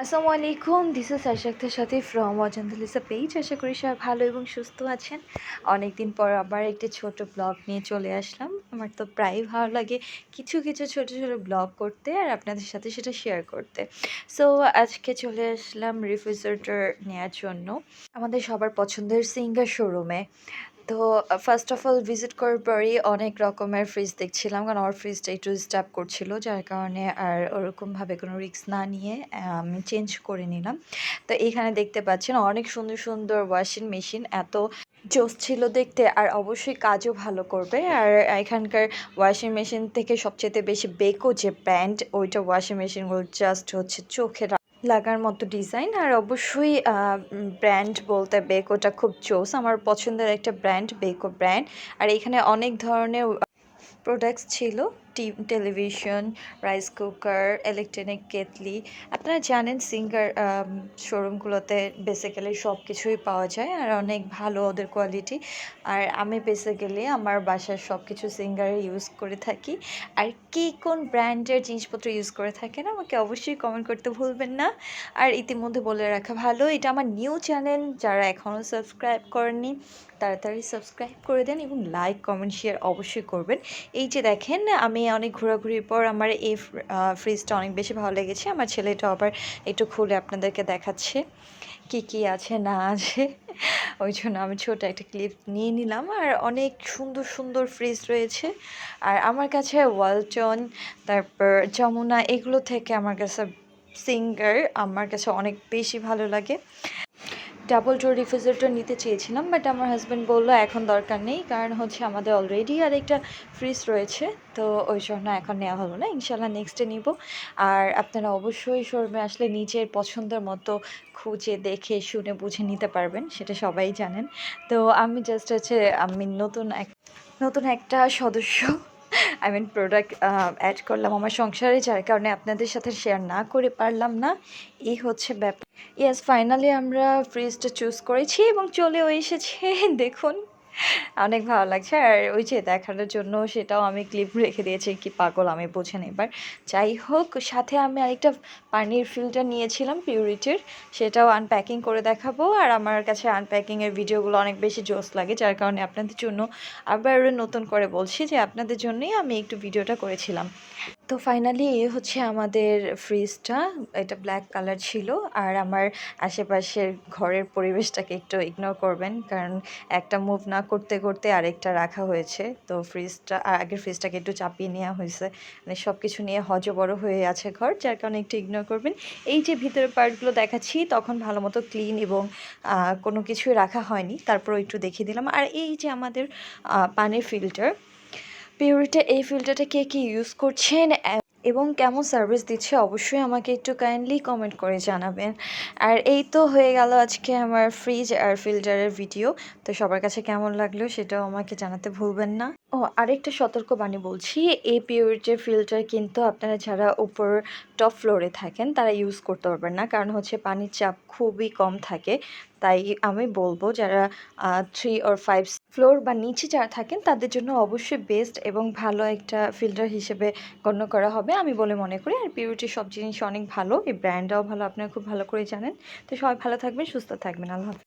আসসালামু আলাইকুম, this is আশাক্তের সাথে ফ্রম অজান্তালিসা পেজ। আশা করি সবাই ভালো এবং সুস্থ আছেন। অনেকদিন পর আবার একটি ছোট ব্লগ নিয়ে চলে আসলাম। আমার তো প্রায়ই ভালো লাগে কিছু কিছু ছোট ছোট ব্লগ করতে আর আপনাদের সাথে সেটা শেয়ার করতে। সো আজকে চলে আসলাম রেফ্রিজারেটর নেওয়ার জন্য আমাদের সবার পছন্দের সিঙ্গার শোরুমে। তো ফার্স্ট অফ অল ভিজিট করার পরেই অনেক রকমের ফ্রিজ দেখছিলাম, কারণ আমার ফ্রিজটা একটু ডিস্টার্ব করছিল, যার কারণে আর ওরকমভাবে কোনো রিস্ক না নিয়ে আমি চেঞ্জ করে নিলাম। তো এখানে দেখতে পাচ্ছেন অনেক সুন্দর সুন্দর ওয়াশিং মেশিন, এত জোস ছিল দেখতে, আর অবশ্যই কাজও ভালো করবে। আর এখানকার ওয়াশিং মেশিন থেকে সবচেয়ে বেশি বেকো যে ব্র্যান্ড, ওইটা ওয়াশিং মেশিনগুলো জাস্ট হচ্ছে চোখে লাগার মতো ডিজাইন। আর অবশ্যই ব্র্যান্ড বলতে বেকোটা খুব জোস, আমার পছন্দের একটা ব্র্যান্ড বেকো ব্র্যান্ড। আর এখানে অনেক ধরনের প্রোডাক্টস ছিল, television, rice cooker, electronic kettle. আপনারা জানেন সিঙ্গার শোরুমগুলোতে বেসিক্যালি সব কিছুই পাওয়া যায় আর অনেক ভালো ওদের কোয়ালিটি। আর আমি বেসিক্যালি আমার বাসার সব কিছু সিঙ্গারে ইউজ করে থাকি। আর কে কোন ব্র্যান্ডের জিনিসপত্র ইউজ করে থাকেন আমাকে অবশ্যই কমেন্ট করতে ভুলবেন না। আর ইতিমধ্যে বলে রাখা ভালো, এটা আমার নিউ চ্যানেল, যারা এখনও সাবস্ক্রাইব করেননি তাড়াতাড়ি সাবস্ক্রাইব করে দেন এবং লাইক কমেন্ট শেয়ার অবশ্যই করবেন। এই যে দেখেন, আমি অনেক ঘোরাঘুরির পর আমার এই ফ্রিজটা অনেক বেশি ভালো লেগেছে। আমার ছেলেটা আবার একটু খুলে আপনাদেরকে দেখাচ্ছে কি কি আছে না আছে, ওই জন্য আমি ছোট একটা ক্লিপ নিয়ে নিলাম। আর অনেক সুন্দর সুন্দর ফ্রিজ রয়েছে। আর আমার কাছে ওয়ালটন, তারপর যমুনা, এগুলো থেকে আমার কাছে সিঙ্গার আমার কাছে অনেক বেশি ভালো লাগে। ডাবল ডোর রেফ্রিজারেটর নিতে চেয়েছিলাম, বাট আমার হাজব্যান্ড বললো এখন দরকার নেই, কারণ হচ্ছে আমাদের অলরেডি আরেকটা ফ্রিজ রয়েছে। তো ওই জন্য এখন নেওয়া হলো না, ইনশাল্লাহ নেক্সটে নিব। আর আপনারা অবশ্যই শোরুমে আসলে নিজের পছন্দের মতো খুঁজে দেখে শুনে বুঝে নিতে পারবেন, সেটা সবাই জানেন। তো আমি জাস্ট হচ্ছে আমি নতুন একটা সদস্য, আই মিন প্রোডাক্ট অ্যাড করলাম আমার সংসারে, যার কারণে আপনাদের সাথে শেয়ার না করে পারলাম না। এই হচ্ছে ব্যাপার। ইয়েস, ফাইনালি আমরা ফ্রিজটা চুজ করেছি এবং চলেও এসেছে। দেখুন, অনেক ভালো লাগছে। আর ওই যে দেখানোর জন্য সেটাও আমি ক্লিপ রেখে দিয়েছি, কি পাগল আমি বোঝেন এবার। যাই হোক, সাথে আমি আরেকটা পানির ফিল্টার নিয়েছিলাম পিউরিটির, সেটাও আনপ্যাকিং করে দেখাবো। আর আমার কাছে আনপ্যাকিংয়ের ভিডিওগুলো অনেক বেশি জোস লাগে, যার কারণে আপনাদের জন্য আবার নতুন করে বলছি যে আপনাদের জন্যই আমি একটু ভিডিওটা করেছিলাম। তো ফাইনালি এই হচ্ছে আমাদের ফ্রিজটা, এটা ব্ল্যাক কালার ছিল। আর আমার আশেপাশের ঘরের পরিবেশটাকে একটু ইগনোর করবেন, কারণ একটা মুভ না করতে করতে আরেকটা রাখা হয়েছে। তো ফ্রিজটা আগের ফ্রিজটাকে একটু চাপিয়ে নেওয়া হয়েছে, মানে সব কিছু নিয়ে হজবড় হয়ে আছে ঘর, যার কারণে একটু ইগনোর করবেন। এই যে ভিতরের পার্টগুলো দেখাচ্ছি, তখন ভালো মতো ক্লিন এবং কোনো কিছুই রাখা হয়নি, তারপরও একটু দেখিয়ে দিলাম। আর এই যে আমাদের পানির ফিল্টার পিউরিটা, এই ফিল্টারটা কে কী ইউজ করছেন এবং কেমন সার্ভিস দিচ্ছে অবশ্যই আমাকে একটু কাইন্ডলি কমেন্ট করে জানাবেন। আর এই তো হয়ে গেল আজকে আমার ফ্রিজ আর ফিল্টারের ভিডিও। তো সবার কাছে কেমন লাগলো সেটাও আমাকে জানাতে ভুলবেন না। ও আরেকটা সতর্কবাণী বলছি, এই পিউরিটির ফিল্টার কিন্তু আপনারা যারা উপর টপ ফ্লোরে থাকেন তারা ইউজ করতে পারবেন না, কারণ হচ্ছে পানির চাপ খুবই কম থাকে। তাই আমি বলবো যারা 3 or 5 ফ্লোর বা নিচে যারা থাকেন তাদের জন্য অবশ্যই বেস্ট এবং ভালো একটা ফিল্টার হিসেবে গণ্য করা হবে আমি বলে মনে করি। আর পিউরিটির সব জিনিস অনেক ভালো, এই ব্র্যান্ডটাও ভালো, আপনারা খুব ভালো করে জানেন। তো সবাই ভালো থাকবেন, সুস্থ থাকবেন, আল্লাহ হাফেজ।